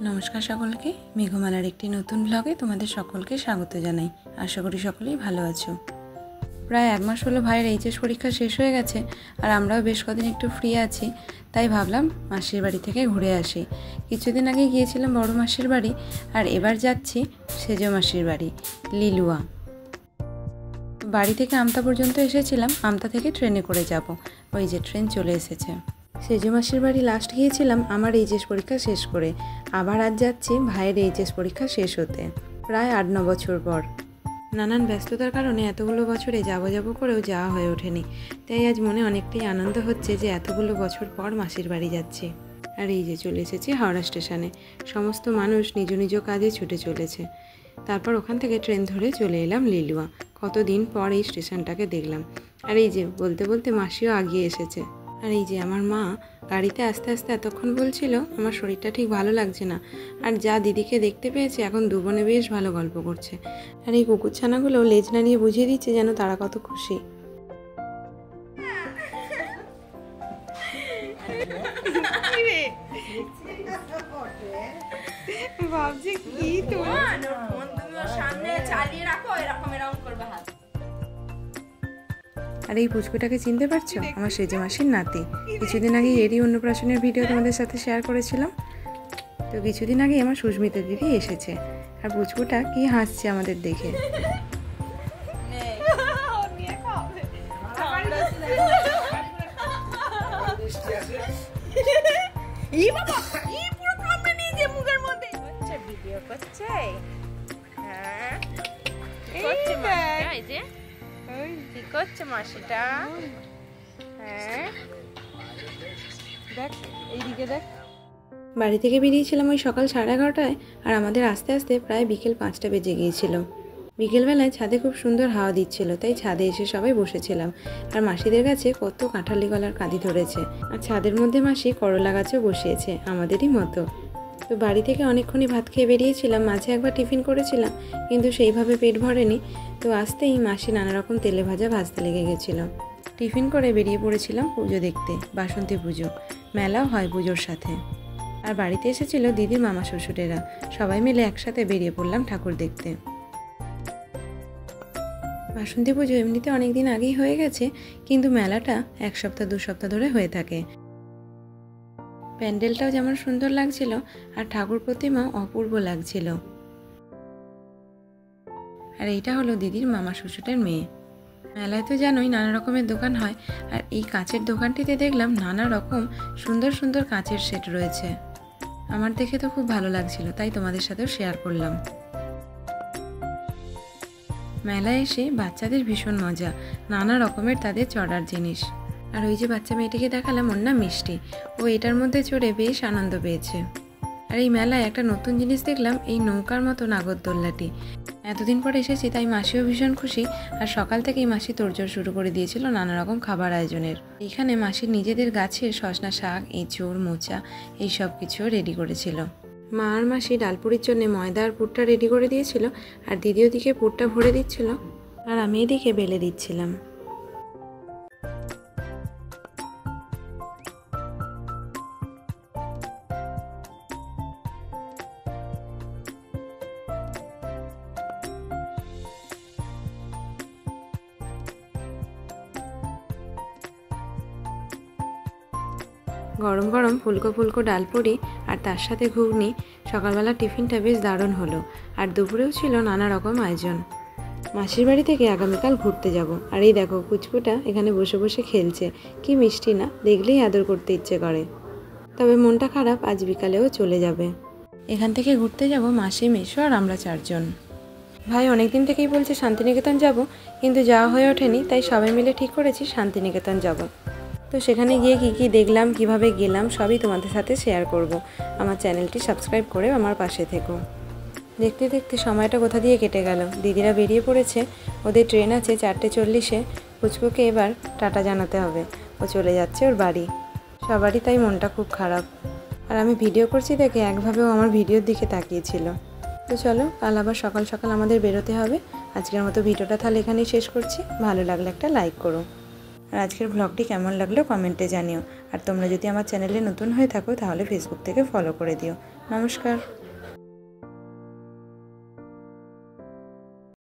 নমস্কার সকলকে, মেঘমালার একটি নতুন ব্লগে তোমাদের সকলকে স্বাগত জানাই। আশা করি সকলেই ভালো আছো। প্রায় এক মাস হলো ভাইয়ের এইচএস পরীক্ষা শেষ হয়ে গেছে, আর আমরাও বেশ কদিন একটু ফ্রি আছি, তাই ভাবলাম মাসির বাড়ি থেকে ঘুরে আসি। কিছুদিন আগে গিয়েছিলাম বড় মাসির বাড়ি, আর এবার যাচ্ছি সেজ মাসির বাড়ি লিলুয়া। বাড়ি থেকে আমতা পর্যন্ত এসেছিলাম, আমতা থেকে ট্রেনে করে যাব। ওই যে ট্রেন চলে এসেছে। সেজ মাসির বাড়ি লাস্ট গিয়েছিলাম আমার এইচএস পরীক্ষা শেষ করে, আবার আজ যাচ্ছি ভাইয়ের এইচএস পরীক্ষা শেষ হতে, প্রায় 8-9 বছর পর। নানান ব্যস্ততার কারণে এতগুলো বছরে যাব করেও যাওয়া হয়ে ওঠেনি, তাই আজ মনে অনেকটাই আনন্দ হচ্ছে যে এতগুলো বছর পর মাসির বাড়ি যাচ্ছি। আর এই যে চলে এসেছি হাওড়া স্টেশনে। সমস্ত মানুষ নিজ নিজ কাজে ছুটে চলেছে। তারপর ওখান থেকে ট্রেন ধরে চলে এলাম লিলুয়া। কতদিন পর এই স্টেশনটাকে দেখলাম। আর এই যে বলতে বলতে মাসিও আগিয়ে এসেছে। আর এই যে আমার মা গাড়িতে আস্তে আস্তে এতক্ষণ বলছিল আমার শরীরটা ঠিক ভালো লাগছে না, আর যা দিদিকে দেখতে পেয়েছে এখন দুবনে বেশ ভালো গল্প করছে। আর এই কুকুরছানাগুলো লেজ নাড়িয়ে বুঝিয়ে দিচ্ছে যেন তারা কত খুশি। ভাবছি কি তোমার সামনে চালিয়ে রাখো, এরকম এরকম করবে হাত। আর এই পুচকুটাকে চিনতে পারছো? আমার সেজ মাসির নাতি। কিছুদিন আগে এরই অন্নপ্রাশনের ভিডিও তোমাদের সাথে শেয়ার করেছিলাম। তো কিছুদিন আগে আমার সুস্মিতা দিদি এসেছে, আর পুচকুটা কি হাসছে আমাদের দেখে। মাসিটা বাড়ি থেকে বেরিয়েছিলাম ওই সকাল 11:30টায়, আর আমাদের আস্তে আস্তে প্রায় বিকেল 5টা বেজে গিয়েছিল। বিকেলবেলায় ছাদে খুব সুন্দর হাওয়া দিচ্ছিল, তাই ছাদে এসে সবাই বসেছিলাম। আর মাসিদের গাছে কত কাঁঠালি গলার কাঁদি ধরেছে, আর ছাদের মধ্যে মাসি করলা গাছও বসিয়েছে আমাদেরই মতো। তো বাড়ি থেকে অনেকক্ষণই ভাত খেয়ে বেরিয়েছিলাম, মাঝে একবার টিফিন করেছিলাম, কিন্তু সেইভাবে পেট ভরেনি। তো আসতেই মাসি নানা রকম তেলে ভাজা ভাজতে লেগে গেছিলো। টিফিন করে বেরিয়ে পড়েছিলাম পুজো দেখতে, বাসন্তী পুজো। মেলাও হয় পুজোর সাথে। আর বাড়িতে এসেছিল দিদির মামা শ্বশুরেরা, সবাই মিলে একসাথে বেরিয়ে পড়লাম ঠাকুর দেখতে। বাসন্তী পুজো এমনিতে অনেক দিন আগেই হয়ে গেছে, কিন্তু মেলাটা 1 সপ্তাহ 2 সপ্তাহ ধরে হয়ে থাকে। প্যান্ডেলটাও যেমন সুন্দর লাগছিল, আর ঠাকুর প্রতিমাও অপূর্ব লাগছিল। আর এইটা হলো দিদির মামা শ্বশুরের মেয়ে। মেলায় তো জানোই নানা রকমের দোকান হয়, আর এই কাঁচের দোকানটিতে দেখলাম নানা রকম সুন্দর সুন্দর কাঁচের সেট রয়েছে। আমার দেখে তো খুব ভালো লাগছিল, তাই তোমাদের সাথেও শেয়ার করলাম। মেলায় এসে বাচ্চাদের ভীষণ মজা, নানা রকমের তাদের চড়ার জিনিস। আর ওই যে বাচ্চা মেয়েটিকে দেখালাম, ওর নাম মিষ্টি, ও এটার মধ্যে চড়ে বেশ আনন্দ পেয়েছে। আর এই মেলায় একটা নতুন জিনিস দেখলাম, এই নৌকার মতো নাগরদোল্লাটি। এতদিন পর এসেছি, তাই মাসিও ভীষণ খুশি। আর সকাল থেকেই মাসি তোড়জোড় শুরু করে দিয়েছিল নানা রকম খাবার আয়োজনের। এইখানে মাসির নিজেদের গাছের সজনা শাক, এঁচোড়, মোচা এইসব কিছুও রেডি করেছিল। মা আর মাসি ডালপুরির জন্য ময়দা আর পুরটা রেডি করে দিয়েছিল, আর দিদি ওদিকে পুরটা ভরে দিচ্ছিল, আর আমি এদিকে বেলে দিচ্ছিলাম। গরম গরম ফুলকো ফুলকো ডালপুরি আর তার সাথে ঘুগনি। সকালবেলা টিফিনটা বেশ দারুণ হলো। আর দুপুরেও ছিল নানা রকম আয়োজন। মাসির বাড়ি থেকে আগামীকাল ঘুরতে যাব, আর এই দেখো কুচকুটা এখানে বসে বসে খেলছে। কি মিষ্টি না, দেখলেই আদর করতে ইচ্ছে করে। তবে মনটা খারাপ, আজ বিকালেও চলে যাবে। এখান থেকে ঘুরতে যাব মাসি, মেসো আর আমরা 4 জন। ভাই অনেকদিন থেকেই বলছে শান্তিনিকেতন যাব, কিন্তু যাওয়া হয়ে ওঠেনি, তাই সবাই মিলে ঠিক করেছি শান্তিনিকেতন যাব। তো সেখানে গিয়ে কী কী দেখলাম, কিভাবে গেলাম, সবই তোমাদের সাথে শেয়ার করব। আমার চ্যানেলটি সাবস্ক্রাইব করে আমার পাশে থেকো। দেখতে দেখতে সময়টা কোথা দিয়ে কেটে গেল। দিদিরা বেরিয়ে পড়েছে, ওদের ট্রেন আছে 4:40-এ। পুচকুকে এবার টাটা জানাতে হবে, ও চলে যাচ্ছে ওর বাড়ি। সবারই তাই মনটা খুব খারাপ। আর আমি ভিডিও করছি দেখে একভাবেও আমার ভিডিওর দিকে তাকিয়েছিল। তো চলো, কাল আবার সকাল সকাল আমাদের বেরোতে হবে। আজকের মতো ভিডিওটা তাহলে এখানেই শেষ করছি। ভালো লাগলে একটা লাইক করো। আর আজকের ব্লগটি কেমন লাগলো কমেন্টে জানিও। আর তোমরা যদি আমার চ্যানেলে নতুন হয়ে থাকো তাহলে ফেসবুক থেকে ফলো করে দিও। নমস্কার।